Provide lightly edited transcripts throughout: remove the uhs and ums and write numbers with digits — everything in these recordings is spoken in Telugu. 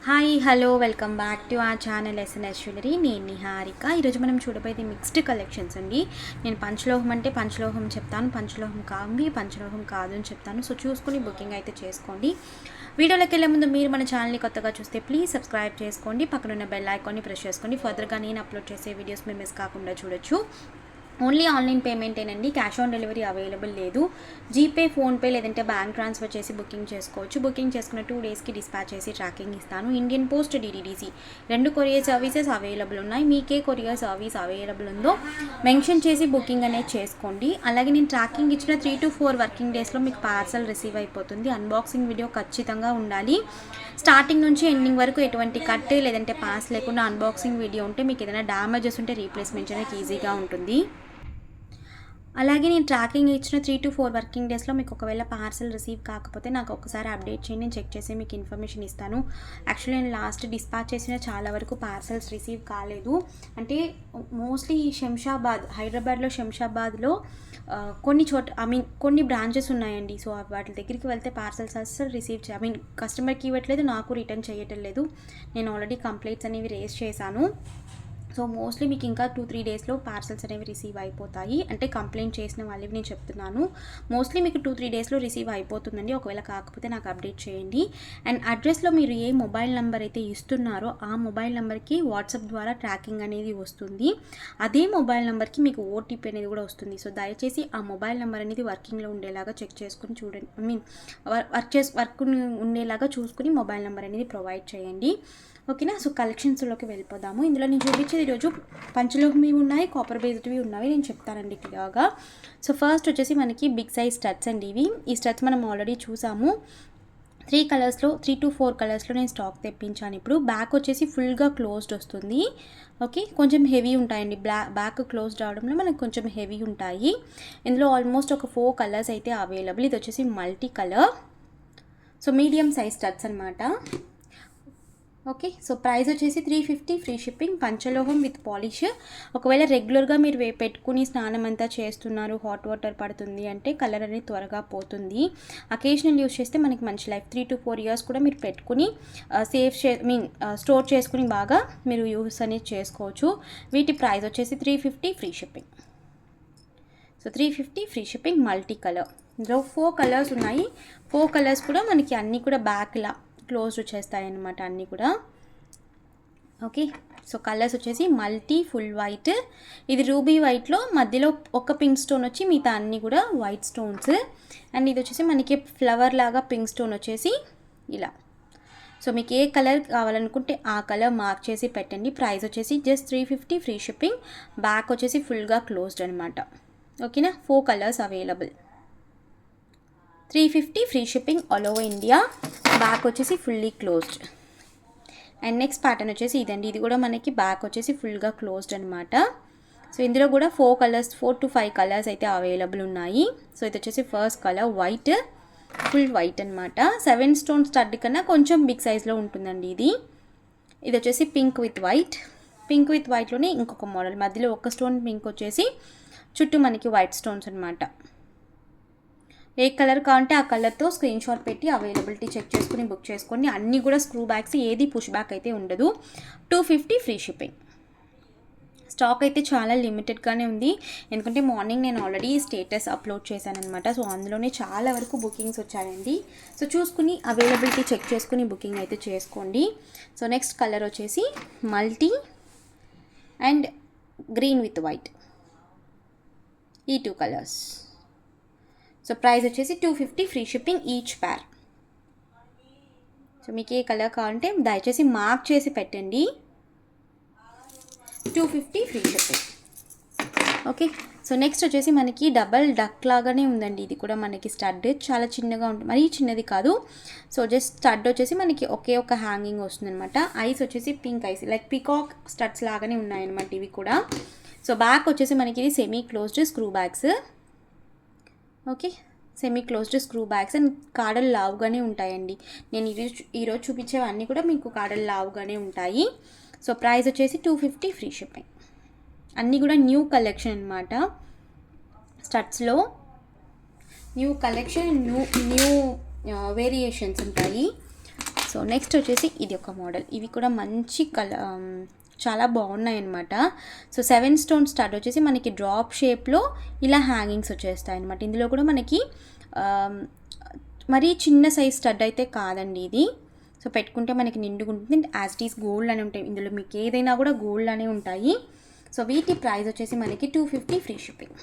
Hi hello welcome back to ఆ ఛానల్ ఎస్ఎన్ఎస్ జ్యువెలరీ. నేను నిహారిక. ఈరోజు మనం చూడబోయేది మిక్స్డ్ కలెక్షన్స్ అండి. నేను పంచలోహం అంటే పంచలోహం చెప్తాను, పంచలోహం కాదు పంచలోహం కాదు అని చెప్తాను. సో చూసుకుని బుకింగ్ అయితే చేసుకోండి. వీడియోలోకి వెళ్ళే ముందు మీరు మన ఛానల్ని కొత్తగా చూస్తే ప్లీజ్ సబ్స్క్రైబ్ చేసుకోండి, పక్కనున్న బెల్ ఐకాన్ని ప్రెస్ చేసుకోండి. ఫర్దర్గా నేను అప్లోడ్ చేసే వీడియోస్ మీరు మిస్ కాకుండా చూడొచ్చు. ఓన్లీ ఆన్లైన్ పేమెంటేనండి, క్యాష్ ఆన్ డెలివరీ అవైలబుల్ లేదు. జీపే, ఫోన్పే లేదంటే బ్యాంక్ ట్రాన్స్ఫర్ చేసి బుకింగ్ చేసుకోవచ్చు. బుకింగ్ చేసుకున్న 2 డేస్కి డిస్పాచ్ చేసి ట్రాకింగ్ ఇస్తాను. ఇండియన్ పోస్ట్, డిడిడిసి రెండు కొరియర్ సర్వీసెస్ అవైలబుల్ ఉన్నాయి. మీకే కొరియర్ సర్వీస్ అవైలబుల్ ఉందో మెన్షన్ చేసి బుకింగ్ అనేది చేసుకోండి. అలాగే నేను ట్రాకింగ్ ఇచ్చిన 3 to 4 వర్కింగ్ డేస్లో మీకు పార్సల్ రిసీవ్ అయిపోతుంది. అన్బాక్సింగ్ వీడియో ఖచ్చితంగా ఉండాలి. స్టార్టింగ్ నుంచి ఎండింగ్ వరకు ఎటువంటి కట్ లేదంటే పాస్ లేకుండా అన్బాక్సింగ్ వీడియో ఉంటే మీకు ఏదైనా డ్యామేజెస్ ఉంటే రీప్లేస్మెంట్ అనేది ఈజీగా ఉంటుంది. అలాగే నేను ట్రాకింగ్ ఇచ్చిన 3 to 4 వర్కింగ్ డేస్లో మీకు ఒకవేళ పార్సల్ రిసీవ్ కాకపోతే నాకు ఒకసారి అప్డేట్ చేయండి, నేను చెక్ చేసి మీకు ఇన్ఫర్మేషన్ ఇస్తాను. యాక్చువల్లీ నేను లాస్ట్ డిస్పాచ్ చేసిన చాలా వరకు పార్సల్స్ రిసీవ్ కాలేదు. అంటే మోస్ట్లీ శంషాబాద్, హైదరాబాద్లో శంషాబాద్లో కొన్ని బ్రాంచెస్ ఉన్నాయండి. సో వాటి దగ్గరికి వెళ్తే పార్సల్స్ అస్సలు రిసీవ్ కస్టమర్కి ఇవ్వట్లేదు, నాకు రిటర్న్ చేయటం లేదు. నేను ఆల్రెడీ కంప్లైంట్స్ అనేవి రేస్ చేశాను. సో మోస్ట్లీ మీకు ఇంకా 2-3 డేస్లో పార్సల్స్ అనేవి రిసీవ్ అయిపోతాయి. అంటే కంప్లైంట్ చేసిన వాళ్ళవి నేను చెప్తున్నాను. మోస్ట్లీ మీకు 2-3 డేస్లో రిసీవ్ అయిపోతుందండి. ఒకవేళ కాకపోతే నాకు అప్డేట్ చేయండి. అండ్ అడ్రస్లో మీరు ఏ మొబైల్ నెంబర్ అయితే ఇస్తున్నారో ఆ మొబైల్ నెంబర్కి వాట్సాప్ ద్వారా ట్రాకింగ్ అనేది వస్తుంది. అదే మొబైల్ నెంబర్కి మీకు ఓటీపీ అనేది కూడా వస్తుంది. సో దయచేసి ఆ మొబైల్ నెంబర్ అనేది వర్కింగ్లో ఉండేలాగా చెక్ చేసుకుని చూడండి. వర్క్ ఉండేలాగా చూసుకుని మొబైల్ నెంబర్ అనేది ప్రొవైడ్ చేయండి. ఓకేనా. సో కలెక్షన్స్లోకి వెళ్ళిపోదాము. ఇందులో నేను చూపించేది ఈరోజు పంచలోహమి ఉన్నాయి, కాపర్ బేస్డ్వి ఉన్నాయి. నేను చెప్తానండి క్లియర్గా. సో ఫస్ట్ వచ్చేసి మనకి బిగ్ సైజ్ స్టడ్స్ అండి. ఈ స్టడ్స్ మనం ఆల్రెడీ చూసాము. 3 to 4 కలర్స్లో నేను స్టాక్ తెప్పించాను. ఇప్పుడు బ్యాక్ వచ్చేసి ఫుల్గా క్లోజ్డ్ వస్తుంది. ఓకే, కొంచెం హెవీ ఉంటాయండి. బ్యాక్ క్లోజ్డ్ రావడంలో మనకు కొంచెం హెవీ ఉంటాయి. ఇందులో ఆల్మోస్ట్ ఒక 4 కలర్స్ అయితే అవైలబుల్. ఇది వచ్చేసి multi colour, so medium size studs అనమాట. ఓకే, సో ప్రైస్ వచ్చేసి 350 ఫ్రీ షిప్పింగ్. పంచలోహం విత్ పాలిష్. ఒకవేళ రెగ్యులర్గా మీరు పెట్టుకుని స్నానం అంతా చేస్తున్నారు, హాట్ వాటర్ పడుతుంది అంటే కలర్ అనేది త్వరగా పోతుంది. అకేషనల్ యూస్ చేస్తే మనకి మంచి లైఫ్. 3 to 4 ఇయర్స్ కూడా మీరు పెట్టుకుని స్టోర్ చేసుకుని బాగా మీరు యూస్ అనేది చేసుకోవచ్చు. వీటి ప్రైస్ వచ్చేసి 350 free shipping. So 350 free shipping. Multi colour. ఇందులో 4 కలర్స్ ఉన్నాయి. 4 కలర్స్ కూడా మనకి అన్నీ కూడా బ్యాక్లా క్లోజ్ వచ్చేస్తాయి అన్నమాట అన్నీ కూడా. ఓకే, సో కలర్స్ వచ్చేసి మల్టీ ఫుల్ వైట్, ఇది రూబీ వైట్లో మధ్యలో ఒక పింక్ స్టోన్ వచ్చి మిగతా అన్నీ కూడా వైట్ స్టోన్స్. అండ్ ఇది వచ్చేసి మనకి ఫ్లవర్ లాగా పింక్ స్టోన్ వచ్చేసి ఇలా. సో మీకు ఏ కలర్ కావాలనుకుంటే ఆ కలర్ మార్క్ చేసి పెట్టండి. ప్రైస్ వచ్చేసి జస్ట్ 350 ఫ్రీ షిప్పింగ్. బ్యాక్ వచ్చేసి ఫుల్గా క్లోజ్డ్ అనమాట. ఓకేనా. 4 colours available. 350 free shipping all over India. Back వచ్చేసి fully closed. And next pattern వచ్చేసి ఇదండి. ఇది కూడా మనకి బ్యాక్ వచ్చేసి ఫుల్గా క్లోజ్డ్ అనమాట. సో ఇందులో కూడా 4 to 5 కలర్స్ అయితే అవైలబుల్ ఉన్నాయి. సో ఇది వచ్చేసి first colour white, full white అనమాట. 7 స్టోన్ స్టడ్ కన్నా కొంచెం బిగ్ సైజ్లో ఉంటుందండి ఇది. ఇది వచ్చేసి pink with white. Pink with వైట్లోనే ఇంకొక మోడల్, మధ్యలో ఒక స్టోన్ పింక్ వచ్చేసి చుట్టూ మనకి వైట్ స్టోన్స్ అనమాట. ఏ కలర్ కావాలంటే ఆ కలర్తో స్క్రీన్ షాట్ పెట్టి అవైలబిలిటీ చెక్ చేసుకుని బుక్ చేసుకోండి. అన్నీ కూడా స్క్రూ బ్యాగ్స్, ఏది పుష్ బ్యాక్ అయితే ఉండదు. 250 ఫ్రీ షిప్పింగ్. స్టాక్ అయితే చాలా లిమిటెడ్గానే ఉంది, ఎందుకంటే మార్నింగ్ నేను ఆల్రెడీ స్టేటస్ అప్లోడ్ చేశాను అనమాట. సో అందులోనే చాలా వరకు బుకింగ్స్ వచ్చాయండి. సో చూసుకుని అవైలబిలిటీ చెక్ చేసుకుని బుకింగ్ అయితే చేసుకోండి. సో నెక్స్ట్ కలర్ వచ్చేసి multi and green with white, ఈ 2 కలర్స్. సో ప్రైస్ వచ్చేసి 250 ఫ్రీ షిప్పింగ్ ఈచ్ పేర్. సో మీకు ఏ కలర్ కావాలంటే దయచేసి మార్క్ చేసి పెట్టండి. 250 free shipping. Okay, so next వచ్చేసి మనకి డబల్ డక్ లాగానే ఉందండి. ఇది కూడా మనకి స్టడ్ చాలా చిన్నగా ఉంటుంది, మరీ చిన్నది కాదు. సో జస్ట్ స్టడ్ వచ్చేసి మనకి ఒకే ఒక హ్యాంగింగ్ వస్తుంది అనమాట. ఐస్ వచ్చేసి pink eyes, like peacock studs లాగానే ఉన్నాయన్నమాట ఇవి కూడా. సో బ్యాక్ వచ్చేసి మనకి ఇది semi closed screw bags. Okay, semi closed screw bags. And కాడలు లావుగానే ఉంటాయండి. నేను ఈరోజు చూపించేవన్నీ కూడా మీకు కాడలు లావుగానే ఉంటాయి. సో ప్రైస్ వచ్చేసి 250 ఫ్రీ షిప్పింగ్. అన్నీ కూడా న్యూ కలెక్షన్ అనమాట. స్టడ్స్లో న్యూ కలెక్షన్, న్యూ వేరియేషన్స్ ఉంటాయి. సో నెక్స్ట్ వచ్చేసి ఇది ఒక మోడల్. ఇవి కూడా మంచి చాలా బాగున్నాయి అనమాట. సో 7 స్టోన్ స్టడ్ వచ్చేసి మనకి డ్రాప్ షేప్లో ఇలా హ్యాంగింగ్స్ వచ్చేస్తాయి అనమాట. ఇందులో కూడా మనకి మరీ చిన్న సైజ్ స్టడ్ అయితే కాదండి ఇది. సో పెట్టుకుంటే మనకి నిండుగా ఉంటుంది. యాజ్ ఇట్ ఈస్ గోల్డ్ అని ఉంటాయి ఇందులో, మీకు ఏదైనా కూడా గోల్డ్ అనే ఉంటాయి. సో వీటి ప్రైస్ వచ్చేసి మనకి 250 free shipping.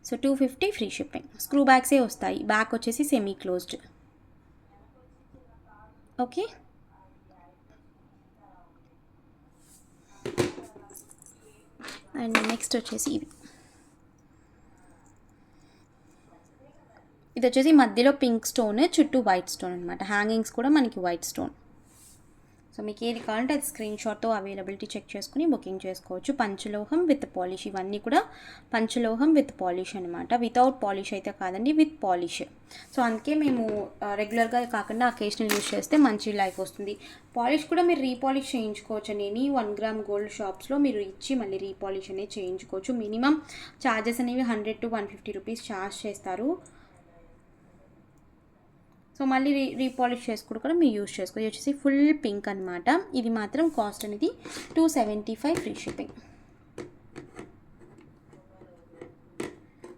So 250 free shipping. Screw బ్యాగ్సే వస్తాయి. బ్యాక్ వచ్చేసి semi closed. Okay, and next వచ్చేసి ఇది వచ్చేసి మధ్యలో పింక్ స్టోన్, చుట్టూ వైట్ స్టోన్ అనమాట. హ్యాంగింగ్స్ కూడా మనకి వైట్ స్టోన్. సో మీకు ఏది కావాలంటే అది స్క్రీన్ షాట్తో అవైలబిలిటీ చెక్ చేసుకుని బుకింగ్ చేసుకోవచ్చు. పంచలోహం విత్ పాలిష్. ఇవన్నీ కూడా పంచలోహం విత్ పాలిష్ అనమాట. వితౌట్ పాలిష్ అయితే కాదండి, విత్ పాలిష్. సో అందుకే మేము రెగ్యులర్గా కాకుండా అకేషనల్ యూజ్ చేస్తే మంచి లైఫ్ వస్తుంది. పాలిష్ కూడా మీరు రీపాలిష్ చేయించుకోవచ్చు అని 1 గ్రామ్ గోల్డ్ షాప్స్లో మీరు ఇచ్చి మళ్ళీ రీపాలిష్ అనేది చేయించుకోవచ్చు. మినిమం ఛార్జెస్ అనేవి 100 to 150 రూపీస్ ఛార్జ్ చేస్తారు. సో మళ్ళీ రీపాలిష్ చేసుకుంటూ కూడా మీరు యూజ్ చేసుకోవచ్చు. ఇది వచ్చేసి ఫుల్ పింక్ అనమాట. ఇది మాత్రం కాస్ట్ అనేది 275 ఫ్రీ షిప్పింగ్.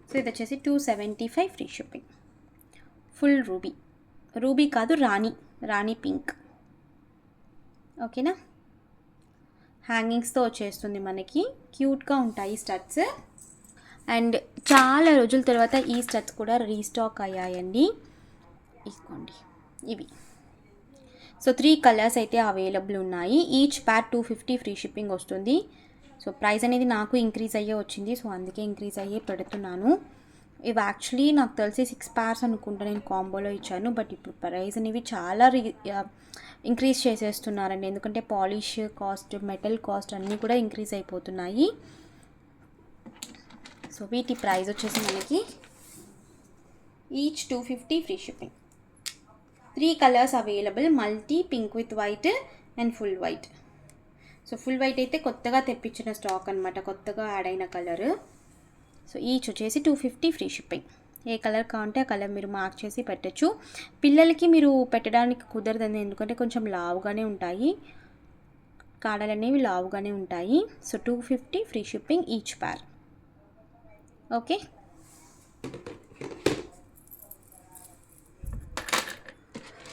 సో ఇది వచ్చేసి 275 ఫ్రీ షిప్పింగ్. ఫుల్ రూబీ కాదు, రాణి పింక్. ఓకేనా, హ్యాంగింగ్స్తో వచ్చేస్తుంది మనకి. క్యూట్గా ఉంటాయి స్టడ్స్. అండ్ చాలా రోజుల తర్వాత ఈ స్టడ్స్ కూడా రీస్టాక్ అయ్యాయండి. ఇదిగోండి ఇవి. సో 3 కలర్స్ అయితే అవైలబుల్ ఉన్నాయి. ఈచ్ ప్యార్ 250 ఫ్రీ షిప్పింగ్ వస్తుంది. సో ప్రైస్ అనేది నాకు ఇంక్రీజ్ అయ్యే వచ్చింది. సో అందుకే ఇంక్రీజ్ అయ్యే పెడుతున్నాను. ఇవి యాక్చువల్లీ నాకు తెలిసి 6 pairs అనుకుంటా నేను కాంబోలో ఇచ్చాను. బట్ ఇప్పుడు ప్రైస్ అనేవి చాలా ఇంక్రీజ్ చేసేస్తున్నారండి. ఎందుకంటే పాలిష్ కాస్ట్, మెటల్ కాస్ట్ అన్నీ కూడా ఇంక్రీజ్ అయిపోతున్నాయి. సో వీటి ప్రైస్ వచ్చేసి మనకి each 250 free shipping. 3 colours available. Multi, pink with white and full white. So full white అయితే కొత్తగా తెప్పించిన స్టాక్ అనమాట, కొత్తగా యాడ్ అయిన కలర్. సో ఈచ్ వచ్చేసి 250 ఫ్రీ షిప్పింగ్. ఏ కలర్ కావాలంటే ఆ కలర్ మీరు మార్క్ చేసి పెట్టచ్చు. పిల్లలకి మీరు పెట్టడానికి కుదరదండి, ఎందుకంటే కొంచెం లావుగానే ఉంటాయి, కాడలు అనేవి లావుగానే ఉంటాయి. సో 250 ఫ్రీ షిప్పింగ్ ఈచ్ ప్యార్. ఓకే,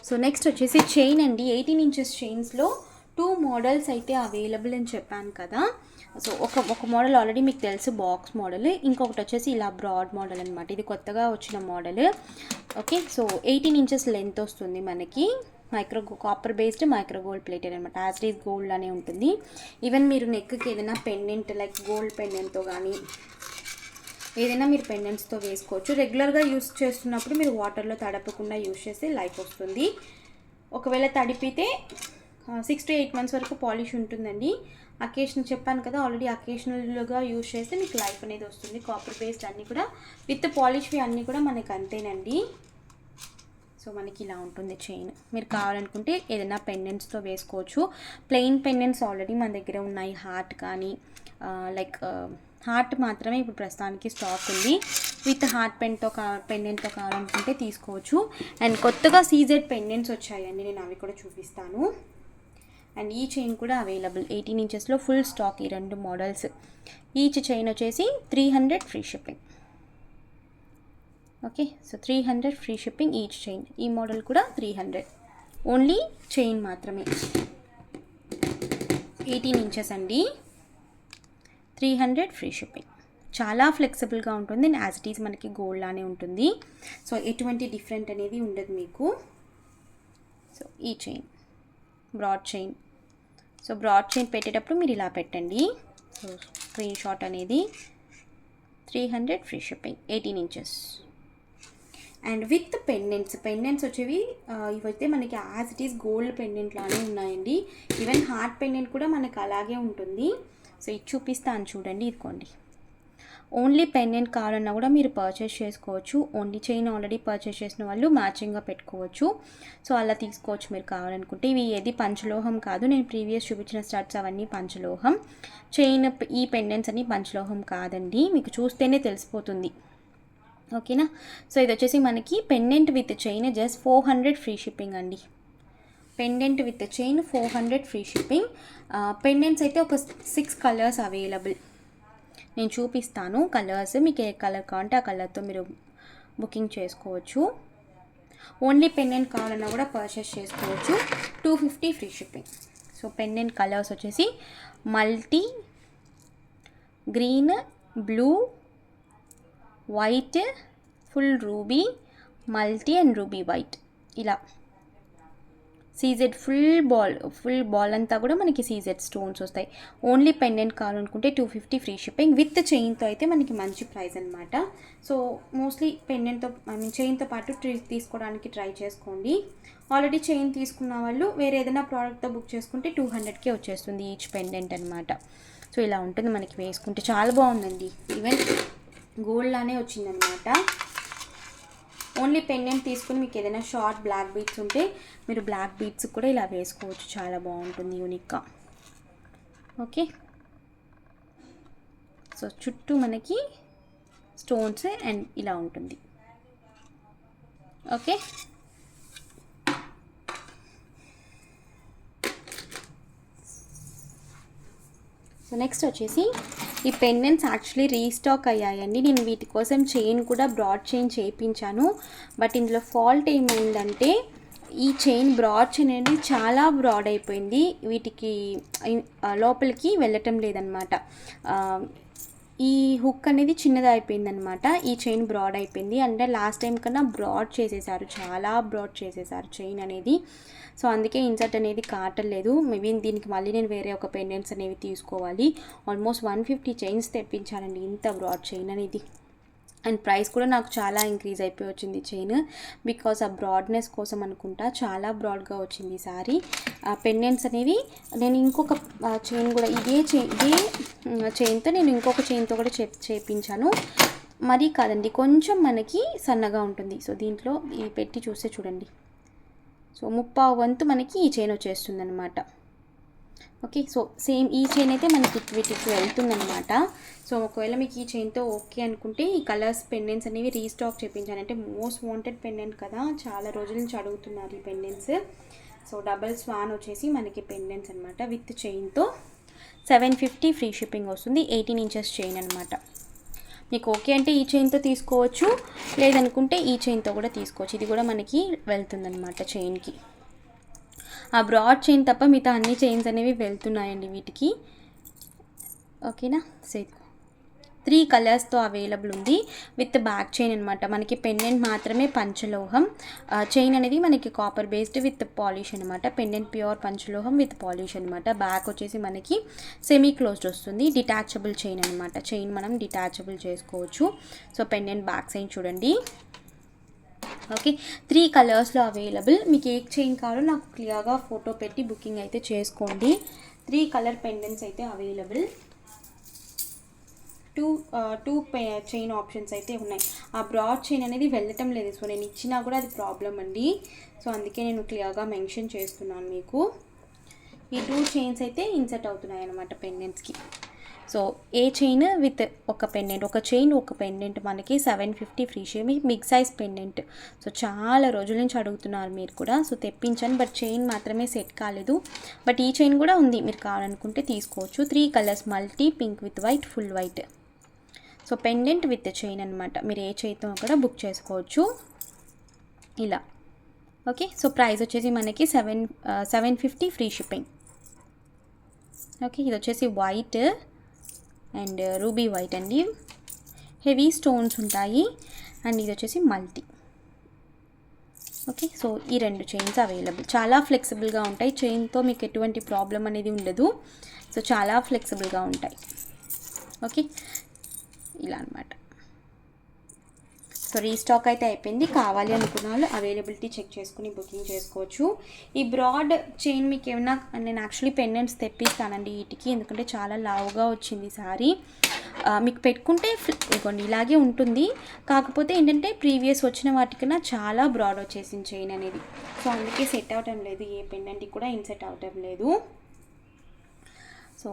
సో నెక్స్ట్ వచ్చేసి చైన్ అండి. 18 ఇంచెస్ చైన్స్లో 2 మోడల్స్ అయితే అవైలబుల్ అని చెప్పాను కదా. సో ఒక మోడల్ ఆల్రెడీ మీకు తెలుసు, బాక్స్ మోడల్. ఇంకొకటి వచ్చేసి ఇలా బ్రాడ్ మోడల్ అనమాట. ఇది కొత్తగా వచ్చిన model. Okay, so 18 inches length వస్తుంది మనకి. Copper based micro gold plated అనమాట. యాజ్ ఇట్ ఈస్ గోల్డ్ అనే ఉంటుంది. ఈవెన్ మీరు నెక్కి ఏదైనా పెండెంట్ లైక్ గోల్డ్ పెండెంట్తో కానీ ఏదైనా మీరు పెండెంట్స్తో వేసుకోవచ్చు. రెగ్యులర్గా యూస్ చేస్తున్నప్పుడు మీరు వాటర్లో తడపకుండా యూస్ చేస్తే లైఫ్ వస్తుంది. ఒకవేళ తడిపితే 6 to 8 months వరకు పాలిష్ ఉంటుందండి. అకేషనల్ చెప్పాను కదా ఆల్రెడీ, అకేషనల్గా యూస్ చేస్తే మీకు లైఫ్ అనేది వస్తుంది. కాపర్ బేస్డ్ అన్నీ కూడా విత్ పాలిష్వి అన్నీ కూడా మనకి అంతేనండి. సో మనకి ఇలా ఉంటుంది చైన్. మీరు కావాలనుకుంటే ఏదైనా పెండెంట్స్తో వేసుకోవచ్చు. ప్లెయిన్ పెండెంట్స్ ఆల్రెడీ మన దగ్గర ఉన్నాయి. హార్ట్ కానీ లైక్ హార్ట్ మాత్రమే ఇప్పుడు ప్రస్తుతానికి స్టాక్ ఉంది. విత్ హార్ట్ పెండెంట్తో కావాలనుకుంటే తీసుకోవచ్చు. అండ్ కొత్తగా సీజెడ్ పెండెంట్స్ వచ్చాయండి, నేను అవి కూడా చూపిస్తాను. అండ్ ఈ చైన్ కూడా అవైలబుల్ 18 ఇంచెస్లో ఫుల్ స్టాక్. ఈ 2 మోడల్స్. ఈచ్ చైన్ వచ్చేసి 300 free shipping. Okay, so 300 free shipping each chain. ఈ మోడల్ కూడా 300, ఓన్లీ చైన్ మాత్రమే. 18 ఇంచెస్ అండి, 300 ఫ్రీ షిప్పింగ్. చాలా ఫ్లెక్సిబుల్గా ఉంటుంది. యాజ్ ఇట్ ఈస్ మనకి గోల్డ్ లానే ఉంటుంది. సో ఎటువంటి డిఫరెంట్ అనేది ఉండదు మీకు. సో ఈ chain broad chain. So broad chain పెట్టేటప్పుడు మీరు ఇలా పెట్టండి. సో స్క్రీన్ షాట్ అనేది 300 free shipping, 18 inches. And with pendants వచ్చేవి ఇవైతే మనకి as it is gold pendant లానే ఉన్నాయండి. ఈవెన్ హార్ట్ పెండెంట్ కూడా మనకి అలాగే ఉంటుంది. సో ఇది చూపిస్తాను చూడండి, ఇదిగోండి. ఓన్లీ పెండెంట్ కావాలన్నా కూడా మీరు పర్చేస్ చేసుకోవచ్చు. ఓన్లీ చైన్ ఆల్రెడీ పర్చేస్ చేసిన వాళ్ళు మ్యాచింగ్గా పెట్టుకోవచ్చు. సో అలా తీసుకోవచ్చు మీరు కావాలనుకుంటే. ఇవి ఏది పంచలోహం కాదు. నేను ప్రీవియస్ చూపించిన స్టడ్స్ అవన్నీ పంచలోహం. చైన్ ఈ పెండెంట్స్ అన్ని పంచలోహం కాదండి, మీకు చూస్తేనే తెలిసిపోతుంది. ఓకేనా. సో ఇది వచ్చేసి మనకి pendant with chain just 400 free shipping అండి. Pendant with chain 400 free shipping. Pendants అయితే ఒక 6 కలర్స్ అవైలబుల్. నేను చూపిస్తాను కలర్స్, మీకు ఏ కలర్ కావాలంటే ఆ కలర్తో మీరు బుకింగ్ చేసుకోవచ్చు. ఓన్లీ పెండెంట్ కావాలన్నా కూడా పర్చేస్ చేసుకోవచ్చు. 250 free shipping. So pendant colours వచ్చేసి multi, green, blue, white, full ruby, multi and ruby white, ఇలా సీజెడ్ ఫుల్ బాల్ అంతా కూడా మనకి సీజెడ్ స్టోన్స్ వస్తాయి. ఓన్లీ పెండెంట్ కావాలనుకుంటే 250 ఫ్రీ షిప్పింగ్. విత్ చైన్తో అయితే మనకి మంచి ప్రైస్ అనమాట. సో మోస్ట్లీ పెండెంట్తో చైన్తో పాటు తీసుకోవడానికి ట్రై చేసుకోండి. ఆల్రెడీ చైన్ తీసుకున్న వాళ్ళు వేరే ఏదైనా ప్రోడక్ట్తో బుక్ చేసుకుంటే 200కే వచ్చేస్తుంది ఈచ్ పెండెంట్ అనమాట. సో ఇలా ఉంటుంది మనకి వేసుకుంటే, చాలా బాగుందండి. ఈవెన్ గోల్డ్ లానే వచ్చిందనమాట. ఓన్లీ పెండెంట్ తీసుకుని మీకు ఏదైనా షార్ట్ బ్లాక్ బీడ్స్ ఉంటే మీరు బ్లాక్ బీడ్స్ కూడా ఇలా వేసుకోవచ్చు, చాలా బాగుంటుంది యూనిక్గా. ఓకే, సో చుట్టూ మనకి స్టోన్స్ అండ్ ఇలా ఉంటుంది. ఓకే, సో నెక్స్ట్ వచ్చేసి ఈ పెండెంట్స్ యాక్చువల్లీ రీస్టాక్ అయ్యాయండి. నేను వీటి కోసం చైన్ కూడా బ్రాడ్ చైన్ చేయించాను. బట్ ఇందులో ఫాల్ట్ ఏమైందంటే ఈ చైన్ బ్రాడ్ చైన్ అనేది చాలా బ్రాడ్ అయిపోయింది, వీటికి లోపలికి వెళ్ళటం లేదనమాట. ఈ హుక్ అనేది చిన్నది అయిపోయిందనమాట. ఈ చైన్ బ్రాడ్ అయిపోయింది, అంటే లాస్ట్ టైం కన్నా బ్రాడ్ చేసేసారు, చాలా బ్రాడ్ చేసేసారు చైన్ అనేది. సో అందుకే ఇన్సర్ట్ అనేది కాటలేదు. మేబీ దీనికి మళ్ళీ నేను వేరే ఒక పెండెంట్స్ అనేవి తీసుకోవాలి. ఆల్మోస్ట్ 150 చైన్స్ తెప్పించానండి, ఇంత బ్రాడ్ చైన్ అనేది. అండ్ ప్రైస్ కూడా నాకు చాలా ఇంక్రీజ్ అయిపోయి వచ్చింది చైన్, బికాస్ ఆ బ్రాడ్నెస్ కోసం అనుకుంటా చాలా బ్రాడ్గా వచ్చింది ఈసారి. పెండెంట్స్ అనేవి నేను ఇంకొక చైన్ కూడా ఇదే చైన్తో నేను ఇంకొక చైన్తో కూడా చేయించాను. మరీ కాదండి, కొంచెం మనకి సన్నగా ఉంటుంది. సో దీంట్లో ఇది పెట్టి చూస్తే చూడండి, సో 3/4 వంతు మనకి ఈ చైన్ వచ్చేస్తుంది అనమాట. ఓకే, సో సేమ్ ఈ చైన్ అయితే మనకి వీటికి వెళ్తుందనమాట. సో ఒకవేళ మీకు ఈ చైన్తో ఓకే అనుకుంటే ఈ కలర్స్ పెండెంట్స్ అనేవి రీస్టాక్ చేయించాను. అంటే మోస్ట్ వాంటెడ్ పెండెంట్ కదా, చాలా రోజుల నుంచి అడుగుతున్నారు ఈ పెండెంట్స్. సో డబల్ స్వాన్ వచ్చేసి మనకి పెండెంట్స్ అనమాట. విత్ చైన్తో 750 ఫ్రీ షిప్పింగ్ వస్తుంది. 18 ఇంచెస్ చైన్ అనమాట. మీకు ఓకే అంటే ఈ చైన్తో తీసుకోవచ్చు, లేదనుకుంటే ఈ చైన్తో కూడా తీసుకోవచ్చు. ఇది కూడా మనకి వెళ్తుందనమాట చైన్కి. ఆ బ్రాడ్ చైన్ తప్ప మిగతా అన్ని చైన్స్ అనేవి వెళ్తున్నాయండి వీటికి. ఓకేనా. సో 3 కలర్స్తో అవైలబుల్ ఉంది విత్ బ్యాక్ చైన్ అనమాట. మనకి పెండెంట్ మాత్రమే పంచలోహం, చైన్ అనేది మనకి కాపర్ బేస్డ్ విత్ పాలిష్ అనమాట. పెండెంట్ ప్యూర్ పంచలోహం విత్ పాలిష్ అనమాట. బ్యాక్ వచ్చేసి మనకి సెమీ క్లోజ్డ్ వస్తుంది, డిటాచబుల్ చైన్ అనమాట. చైన్ మనం డిటాచబుల్ చేసుకోవచ్చు. సో పెండెంట్ బ్యాక్ సైడ్ చూడండి. ఓకే, 3 కలర్స్లో అవైలబుల్. మీకు ఏ చైన్ కావాలో నాకు క్లియర్గా ఫోటో పెట్టి బుకింగ్ అయితే చేసుకోండి. 3 కలర్ పెండెంట్స్ అయితే అవైలబుల్. టూ చైన్ ఆప్షన్స్ అయితే ఉన్నాయి. ఆ బ్రాడ్ చైన్ అనేది వెళ్ళటం లేదు, సో నేను ఇచ్చినా కూడా అది ప్రాబ్లం అండి. సో అందుకే నేను క్లియర్గా మెన్షన్ చేస్తున్నాను మీకు. ఈ 2 చైన్స్ అయితే ఇన్సర్ట్ అవుతున్నాయి అన్నమాట పెండెంట్స్కి. సో ఏ చైన్ విత్ ఒక పెండెంట్, ఒక చైన్ ఒక పెండెంట్ మనకి 750 free shipping. Big size pendant. So చాలా రోజుల నుంచి అడుగుతున్నారు మీరు కూడా. సో తెప్పించాను, బట్ చైన్ మాత్రమే సెట్ కాలేదు. బట్ ఈ చైన్ కూడా ఉంది, మీరు కావాలనుకుంటే తీసుకోవచ్చు. 3 colours, multi, pink with white, full white. So pendant with chain అనమాట. మీరు ఏ చైన్తో కూడా బుక్ చేసుకోవచ్చు ఇలా. ఓకే, సో ప్రైస్ వచ్చేసి మనకి 750 ఫ్రీ షిప్పింగ్. ఓకే, ఇది వచ్చేసి వైట్ అండ్ రూబీ వైట్ అండి, హెవీ స్టోన్స్ ఉంటాయి. అండ్ ఇది వచ్చేసి మల్టీ. ఓకే, సో ఈ 2 చైన్స్ అవైలబుల్. చాలా ఫ్లెక్సిబుల్గా ఉంటాయి, చైన్తో మీకు ఎటువంటి ప్రాబ్లం అనేది ఉండదు. సో చాలా ఫ్లెక్సిబుల్గా ఉంటాయి. ఓకే, ఇలా అనమాట. సో రీస్టాక్ అయితే అయిపోయింది. కావాలి అనుకున్న వాళ్ళు అవైలబిలిటీ చెక్ చేసుకుని బుకింగ్ చేసుకోవచ్చు. ఈ బ్రాడ్ చైన్ మీకు ఏమైనా, నేను యాక్చువల్లీ పెండెంట్స్ తెప్పిస్తానండి వీటికి, ఎందుకంటే చాలా లావుగా వచ్చింది సారీ. మీకు పెట్టుకుంటే ఇదిగోండి ఇలాగే ఉంటుంది, కాకపోతే ఏంటంటే ప్రీవియస్ వచ్చిన వాటికన్నా చాలా బ్రాడ్ వచ్చేసింది చైన్ అనేది. సో అందుకే సెట్ అవటం లేదు, ఏ పెండెంట్కి కూడా ఇన్సెట్ అవటం లేదు. సో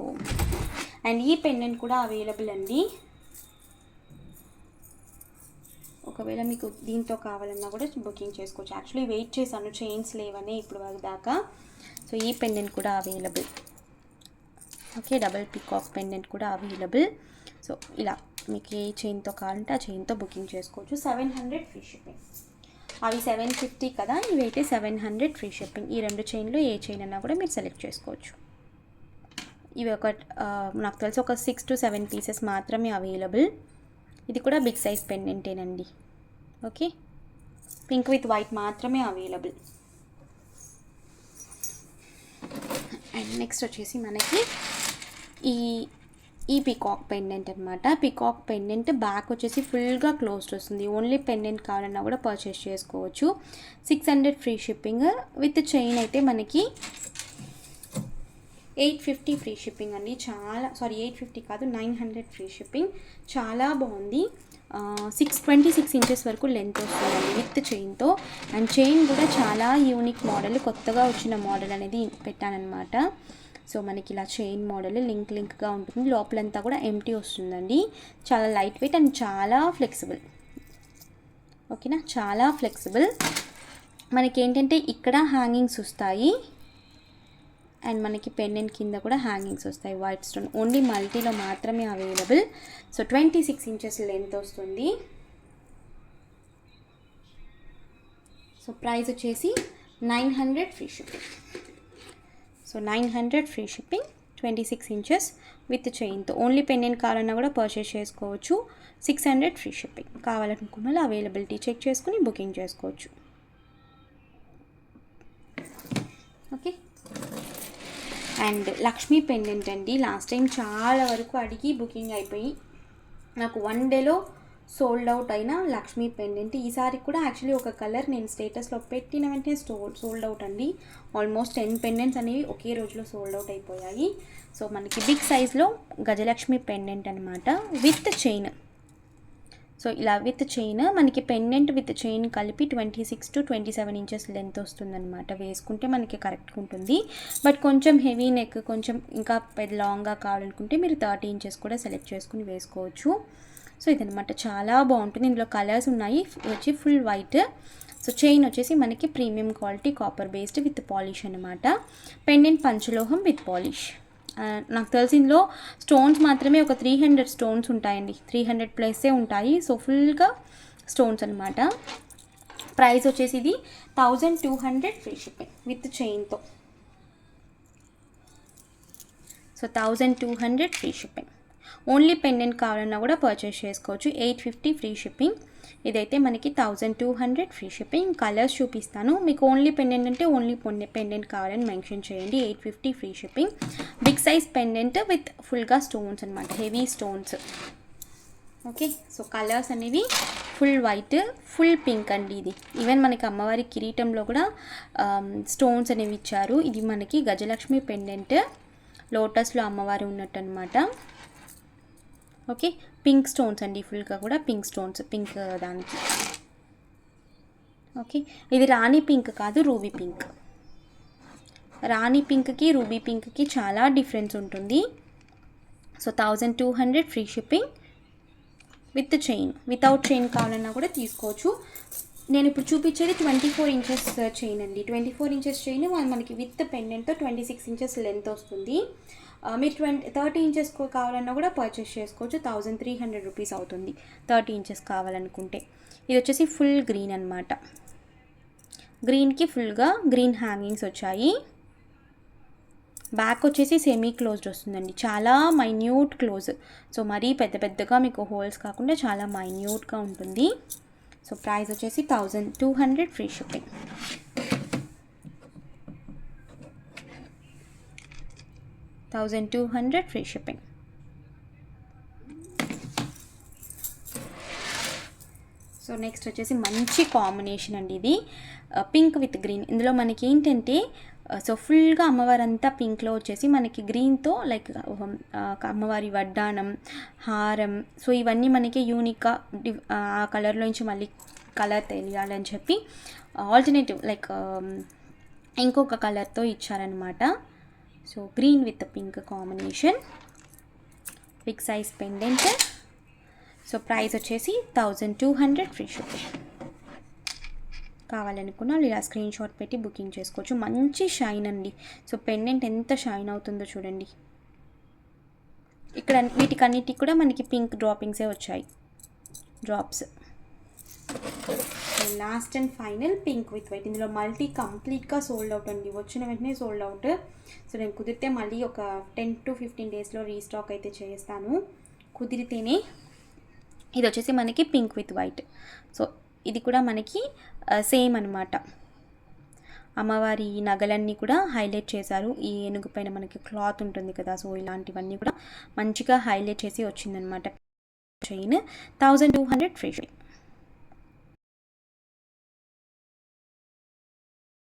అండ్ ఈ పెండెంట్ కూడా అవైలబుల్ అండి. ఒకవేళ మీకు దీంతో కావాలన్నా కూడా బుకింగ్ చేసుకోవచ్చు. యాక్చువల్లీ వెయిట్ చేశాను, చైన్స్ లేవనే ఇప్పుడు దాకా. సో ఈ పెండెంట్ కూడా available. Okay, double peacock pendant కూడా అవైలబుల్. సో ఇలా మీకు ఏ చైన్తో కావాలంటే ఆ చైన్తో బుకింగ్ చేసుకోవచ్చు. 700 ఫ్రీ షిప్పింగ్. అవి 750 కదా, ఇవైతే 700 ఫ్రీ షిప్పింగ్. ఈ 2 చైన్లో ఏ చైన్ అన్నా కూడా మీరు సెలెక్ట్ చేసుకోవచ్చు. ఇవి నాకు తెలిసి ఒక 6 to 7 పీసెస్ మాత్రమే అవైలబుల్. ఇది కూడా బిగ్ సైజ్ పెండెంటేనండి. ఓకే, పింక్ విత్ వైట్ మాత్రమే అవైలబుల్. అండ్ నెక్స్ట్ వచ్చేసి మనకి ఈ పికాక్ పెండెంట్ అనమాట. పికాక్ పెండెంట్ బ్యాక్ వచ్చేసి ఫుల్గా క్లోజ్డ్ వస్తుంది. ఓన్లీ పెండెంట్ కావాలన్నా కూడా పర్చేస్ చేసుకోవచ్చు. 600 ఫ్రీ షిప్పింగ్. విత్ చైన్ అయితే మనకి 850 ఫ్రీ షిప్పింగ్ అండి. 850 కాదు, 900 ఫ్రీ షిప్పింగ్. చాలా బాగుంది. 26 ఇంచెస్ వరకు లెంత్ వస్తుందండి విత్ చైన్తో. అండ్ చైన్ కూడా చాలా యూనిక్ మోడల్, కొత్తగా వచ్చిన మోడల్ అనేది పెట్టానన్నమాట. సో మనకి ఇలా చైన్ మోడల్ లింక్గా ఉంటుంది. లోపలంతా కూడా ఎంటీ వస్తుందండి. చాలా లైట్ వెయిట్ అండ్ చాలా ఫ్లెక్సిబుల్. ఓకేనా, చాలా ఫ్లెక్సిబుల్. మనకి ఏంటంటే ఇక్కడ హ్యాంగింగ్స్ వస్తాయి అండ్ మనకి పెండెంట్ కింద కూడా హ్యాంగింగ్స్ వస్తాయి. వైట్ స్టోన్ ఓన్లీ మల్టీలో మాత్రమే అవైలబుల్. సో 26 ఇంచెస్ లెంత్ వస్తుంది. సో ప్రైస్ వచ్చేసి 900 free shipping. So 900 free shipping, 26 inches with చైన్తో. ఓన్లీ పెండెంట్ కావాలన్నా కూడా పర్చేస్ చేసుకోవచ్చు. 600 ఫ్రీ షిప్పింగ్. కావాలనుకున్న వాళ్ళు అవైలబిలిటీ చెక్ చేసుకుని బుకింగ్ చేసుకోవచ్చు. ఓకే, అండ్ లక్ష్మీ పెండెంట్ అండి. లాస్ట్ టైం చాలా వరకు అడిగి బుకింగ్ అయిపోయి నాకు 1 డేలో సోల్డ్ అవుట్ అయిన లక్ష్మీ పెండెంట్. ఈసారి కూడా యాక్చువల్లీ ఒక కలర్ నేను స్టేటస్లో పెట్టిన వెంటనే సోల్డ్ అవుట్ అండి. ఆల్మోస్ట్ 10 పెండెంట్స్ అనేవి ఒకే రోజులో సోల్డ్ అవుట్ అయిపోయాయి. సో మనకి బిగ్ సైజ్లో గజలక్ష్మి పెండెంట్ అనమాట విత్ చైన్. సో ఇలా విత్ చైన్ మనకి పెండెంట్ విత్ చైన్ కలిపి 26 to 27 ఇంచెస్ లెంత్ వస్తుందన్నమాట. వేసుకుంటే మనకి కరెక్ట్గా ఉంటుంది. బట్ కొంచెం హెవీ నెక్, కొంచెం ఇంకా పెద్ద లాంగ్గా కావాలనుకుంటే మీరు 30 ఇంచెస్ కూడా సెలెక్ట్ చేసుకుని వేసుకోవచ్చు. సో ఇదనమాట, చాలా బాగుంటుంది. ఇందులో కలర్స్ ఉన్నాయి. వచ్చి ఫుల్ వైట్. సో చైన్ వచ్చేసి మనకి premium quality copper based with polish అనమాట. పెండెంట్ పంచలోహం విత్ పాలిష్. నాకు తెలిసి ఇందులో స్టోన్స్ మాత్రమే ఒక 300 స్టోన్స్ ఉంటాయండి. 300 ప్లస్సే ఉంటాయి. సో ఫుల్గా స్టోన్స్ అనమాట. ప్రైస్ వచ్చేసి ఇది 1200 ఫ్రీ షిప్పింగ్ విత్ చైన్తో. So 1200 free shipping. Only pendant కావాలన్నా కూడా పర్చేస్ చేసుకోవచ్చు. 850 ఫ్రీ షిప్పింగ్. ఇదైతే మనకి 1200 ఫ్రీ షిప్పింగ్. కలర్స్ చూపిస్తాను. మీకు ఓన్లీ పెండెంట్ అంటే ఓన్లీ పెండెంట్ కావాలని మెన్షన్ చేయండి. 850 free shipping. Big size pendant with ఫుల్గా స్టోన్స్ అనమాట, heavy stones. Okay, so colours అనేవి ఫుల్ వైట్, ఫుల్ పింక్ అండి. ఇది ఈవెన్ మనకి అమ్మవారి కిరీటంలో కూడా స్టోన్స్ అనేవి ఇచ్చారు. ఇది మనకి గజలక్ష్మి పెండెంట్, లోటస్లో అమ్మవారు ఉన్నట్టు అనమాట. ఓకే, పింక్ స్టోన్స్ అండి. ఫుల్గా కూడా పింక్ స్టోన్స్, పింక్ దానికి. ఓకే, ఇది రాణి పింక్ కాదు, రూబీ పింక్. రాణి పింక్కి రూబీ పింక్కి చాలా డిఫరెన్స్ ఉంటుంది. So 1200 free shipping with chain. Without chain కావాలన్నా కూడా తీసుకోవచ్చు. నేను ఇప్పుడు చూపించేది 24 ఇంచెస్ చైన్ అండి. 24 ఇంచెస్ చైన్ మనకి విత్ పెండెంట్తో 26 ఇంచెస్ లెంత్ వస్తుంది. మీరు 30 ఇంచెస్ కావాలన్నా కూడా పర్చేస్ చేసుకోవచ్చు. 1300 రూపీస్ అవుతుంది 30 ఇంచెస్ కావాలనుకుంటే. ఇది వచ్చేసి ఫుల్ గ్రీన్ అనమాట. గ్రీన్కి ఫుల్గా గ్రీన్ హ్యాంగింగ్స్ వచ్చాయి. బ్యాక్ వచ్చేసి సెమీ క్లోజ్డ్ వస్తుందండి. చాలా మైన్యూట్ క్లోజ్. సో మరీ పెద్ద పెద్దగా మీకు హోల్స్ కాకుండా చాలా మైన్యూట్గా ఉంటుంది. సో ప్రైస్ వచ్చేసి 1200 free shipping. $1200 free shipping. So next వచ్చేసి మంచి కాంబినేషన్ అండి ఇది, పింక్ విత్ గ్రీన్. ఇందులో మనకి ఏంటంటే సో ఫుల్గా అమ్మవారి అంతా పింక్లో వచ్చేసి మనకి గ్రీన్తో లైక్ అమ్మవారి వడ్డానం, హారం, సో ఇవన్నీ మనకి యూనిక్గా ఆ కలర్లోంచి మళ్ళీ కలర్ తెలియాలని చెప్పి ఆల్టర్నేటివ్ లైక్ ఇంకొక కలర్తో ఇచ్చారనమాట. So green with pink combination, big size pendant. So price వచ్చేసి 1200 ఫ్రీ షిప్పింగ్. కావాలనుకున్న ఇలా స్క్రీన్ షాట్ పెట్టి బుకింగ్ చేసుకోవచ్చు. మంచి షైన్ అండి. సో పెండెంట్ ఎంత షైన్ అవుతుందో చూడండి. ఇక్కడ వీటికన్నిటికి కూడా మనకి పింక్ డ్రాపింగ్సే వచ్చాయి, drops. Last and final pink with white. ఇందులో మల్టీ కంప్లీట్గా సోల్డ్ అవుట్ అండి, వచ్చిన వెంటనే సోల్డ్ అవుట్. సో నేను కుదిరితే మళ్ళీ ఒక 10 to 15 డేస్లో రీస్టాక్ అయితే చేస్తాను, కుదిరితేనే. ఇది వచ్చేసి మనకి పింక్ విత్ వైట్. సో ఇది కూడా మనకి సేమ్ అనమాట. అమ్మవారి నగలన్నీ కూడా హైలైట్ చేశారు. ఈ ఏనుగు పైన మనకి క్లాత్ ఉంటుంది కదా, సో ఇలాంటివన్నీ కూడా మంచిగా హైలైట్ చేసి వచ్చిందనమాట. Chain 1200 free shipping.